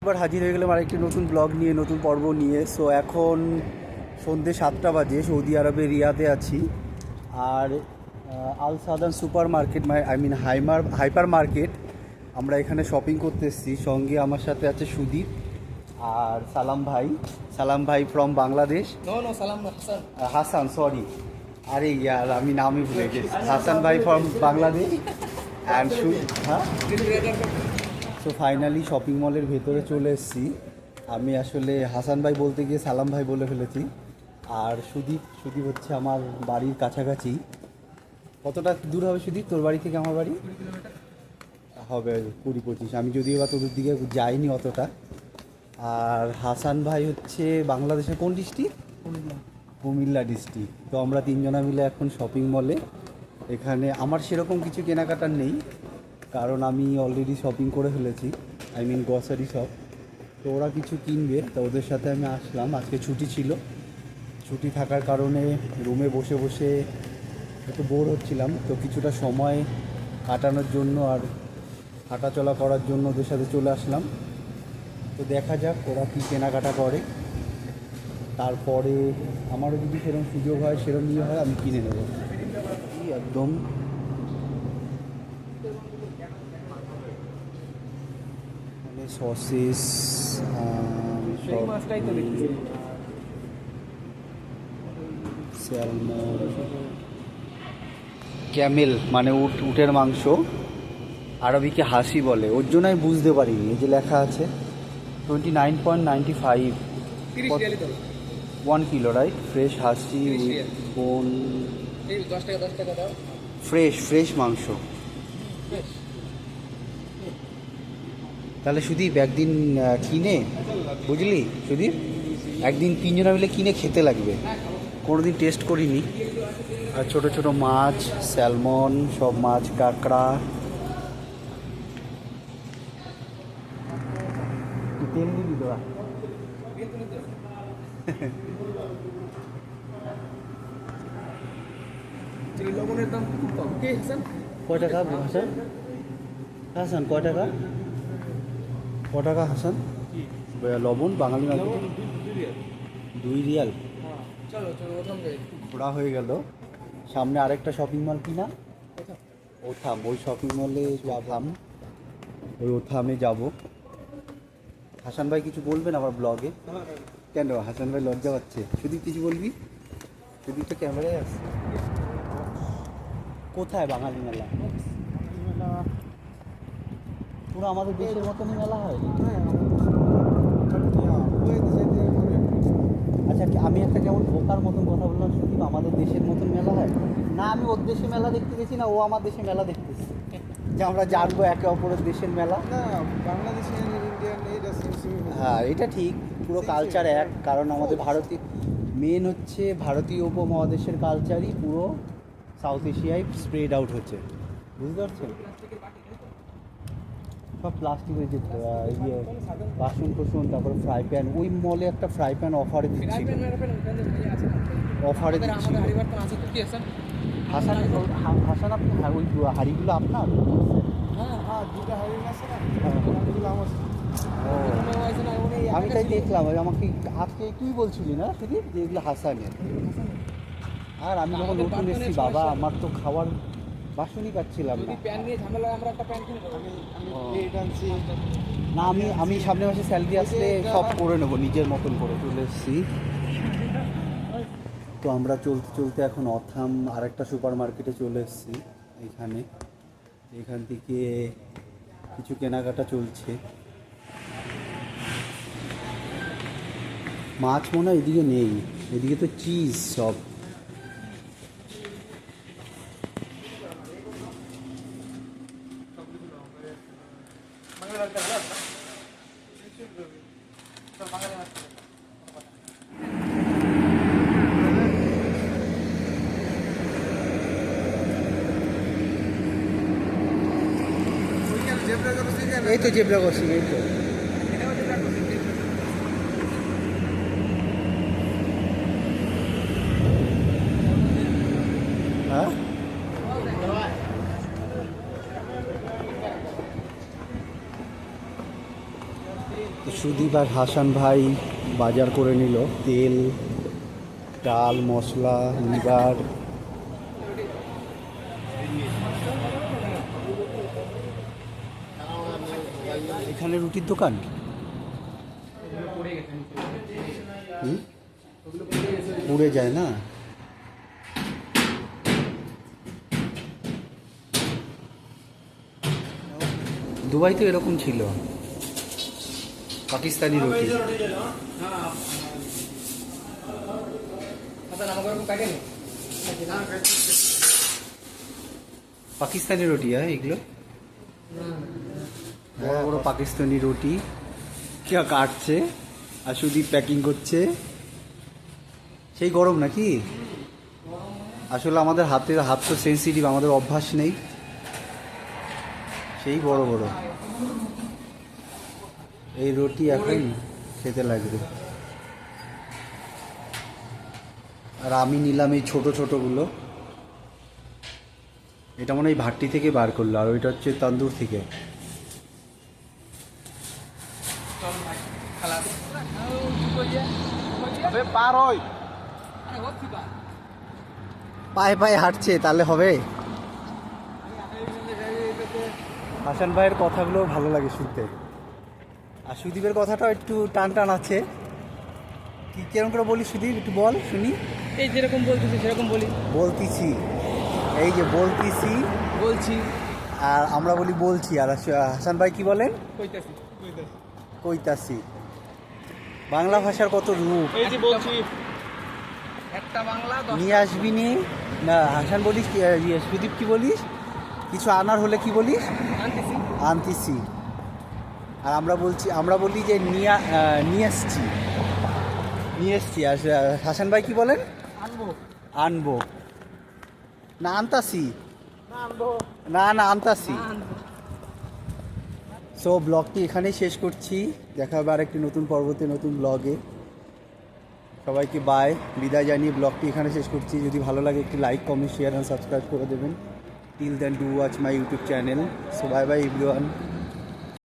এবার হাজির হয়ে গেলাম আরেকটি নতুন ব্লগ নিয়ে, নতুন পর্ব নিয়ে। সো এখন সন্ধ্যে 7টা বাজে, সৌদি আরবের রিয়াদে আছি। আর আল সাদান সুপার মার্কেট, হাইপার মার্কেট, আমরা এখানে শপিং করতে এসেছি। সঙ্গে আমার সাথে আছে সুদীপ আর সালাম ভাই ফ্রম বাংলাদেশ। হাসান, সরি, আরে ইয়ার আমি নামই ভুলে গেছি। হাসান ভাই ফ্রম বাংলাদেশ অ্যান্ড হ্যাঁ। সো ফাইনালি শপিং মলের ভেতরে চলে এসেছি। আমি আসলে হাসান ভাই বলতে গিয়ে সালাম ভাই বলে ফেলেছি। আর সুদীপ হচ্ছে আমার বাড়ির কাছাকাছি। কতটা দূর হবে সুদীপ, তোর বাড়ি থেকে আমার বাড়ি? হবে 20-25। আমি যদিও বা তোদের দিকে যাইনি অতটা। আর হাসান ভাই হচ্ছে বাংলাদেশের কোন ডিস্ট্রিক্ট? কুমিল্লা ডিস্ট্রিক্ট। তো আমরা তিনজনা মিলে এখন শপিং মলে। এখানে আমার সেরকম কিছু কেনাকাটার নেই, কারণ আমি অলরেডি শপিং করে ফেলেছি, গ্রসারি শপ। তো ওরা কিছু কিনবে, তো ওদের সাথে আমি আসলাম। আজকে ছুটি ছিল, ছুটি থাকার কারণে রুমে বসে বসে একটু বোর হচ্ছিলাম। তো কিছুটা সময় কাটানোর জন্য আর হাঁটাচলা করার জন্য ওদের সাথে চলে আসলাম। তো দেখা যাক ওরা কী কেনাকাটা করে, তারপরে আমারও যদি সেরকম সুযোগ হয়, সেরকম নিয়ে হয়, আমি কিনে নেব। একদম সসেস, স্যালমন, ক্যামেল মানে উটের মাংস, আরবিকে হাসি বলে, ওর জন্য আমি বুঝতে পারিনি। এই যে লেখা আছে 29.95, 1 কিলো, রাইট? ফ্রেশ হাসি, বোন, ফ্রেশ মাংস। তাহলে সুদীপ একদিন কিনে, বুঝলি সুদীপ, একদিন তিনজনে মিলে কিনে খেতে লাগবে। কোনোদিন টেস্ট করিনি। আর ছোটো ছোটো মাছ, স্যালমন, সব মাছ, কাঁকড়া। তেল দিবি তোরা? লবণের দাম খুব কম। কে হাসান? কয় টাকা হাসান? হাসান কয় টাকা? হাসান লবণ বাঙালি মার্কেটে 2 রিয়াল। চলো ওখান যাই। ঘোরা হয়ে গেল। সামনে আরেকটা শপিং মল কিনা, ওথাম, ওই শপিং মলে যাবাম, ওই ওথামে যাব। হাসান ভাই কিছু বলবেন আমার ব্লগে? কেন হাসান ভাই লজ্জা পাচ্ছে? সুদীপ কিছু বলবি? সুদীপ তো ক্যামেরায় আছে। কোথায় বাঙালি মেলা? পুরো আমাদের দেশের মতনই মেলা হয়? আচ্ছা, আমি একটা কেমন বোকার মতন কথা বললাম, সুদীপ আমাদের দেশের মতন মেলা হয় না? আমি ওর দেশে মেলা দেখতে গেছি না, ও আমার দেশে মেলা দেখতেছি, যে আমরা জানবো একে অপরের দেশের মেলা। হ্যাঁ, এটা ঠিক, পুরো কালচার এক। কারণ আমাদের ভারতীয় মেন হচ্ছে ভারতীয় উপমহাদেশের কালচারই পুরো সাউথ এশিয়ায় স্প্রেড আউট হচ্ছে, বুঝতে পারছেন? সব প্লাস্টিকের যে ইয়ে বাসন কোসন, তারপরে ফ্রাই প্যান। ওই মলে একটা ফ্রাই প্যান অফারে দিচ্ছিল, হাসান হাসান আপনি ওই হাঁড়িগুলো আপনার? আমি তাই দেখলাম, আমাকে আজকে তুই বলছিলি না সেদিন যে এগুলো হাসানের। আর আমি যখন নতুন এসেছি বাবা, আমার তো খাওয়ার বাসনই পাচ্ছিলাম না। না, আমি সামনে মাসে স্যালারি আসলে সব করে নেবো, নিজের মতন করে চলে এসেছি। তো আমরা চলতে চলতে এখন অথাম আরেকটা সুপার মার্কেটে চলে এসেছি। এখান থেকে কিছু কেনাকাটা চলছে। মাছ মনে হয় এদিকে নেই, এদিকে তো চিজ সব। এই তো জেব্রা ক্রসিং, এই তো। হ্যাঁ, তো সুদীপ আর হাসান ভাই বাজার করে নিল তেল, ডাল, মশলা, লিভার। এখানে রুটির দোকান। হুম? পুড়ে যায় না? দুবাই তো এরকম ছিল, পাকিস্তানি রুটি। হাসান আমাকে এরকম কাটেনি। পাকিস্তানি রুটি, হ্যাঁ এগুলো বড় বড় পাকিস্তানি রুটি কে কাটছে আর সুদীপ প্যাকিং করছে। সেই গরম নাকি? আসলে আমাদের হাত তো সেন্সিটিভ, আমাদের অভ্যাস নেই। সেই বড় বড় এই রুটি এখন খেতে লাগবে। আর আমি নিলাম এই ছোট ছোটগুলো। এটা মনে হয় ভাট্টি থেকে বার করলো, আর ওইটা হচ্ছে তন্দুর থেকে। পায়ে পায়ে হাঁটছে, তাহলে হবে? হাসান ভাইয়ের কথাগুলো ভালো লাগে শুনতে, আর সুদীপের কথাটাও একটু টান টান আছে। কি কেরকম করে বলি সুদীপ, একটু বল শুনি। এই যেরকম বলতেছি সেরকম বলি। বলতেছি, এই যে বলতেছি বলছি, আর আমরা বলি বলছি। আর হাসান ভাই কি বলেন? কইতাছি। কইতাছি। বাংলা ভাষার কত রূপ। এই যে বলছি, একটা বাংলা নিয়ে আসবি নি না? হাসান বলিস কি, সুদীপ কি বলিস? কিছু আনার হলে কি বলিস? আনতেছি। আনতেছি। আর আমরা বলি যে নিয়ে এসছি। আর হাসান ভাই কি বলেন? আনবো। আনবো না আনতাছি? না আনবো। না আনতাছি। না আনবো। সো ব্লগটি এখানেই শেষ করছি। দেখা হবে আরেকটি নতুন পর্বতে, নতুন ব্লগে। সবাইকে বাই, বিদায় জানিয়ে ব্লগটি এখানে শেষ করছি। যদি ভালো লাগে একটি like, comment, share and subscribe করে দেবেন। Till then do watch my YouTube channel. So bye bye everyone.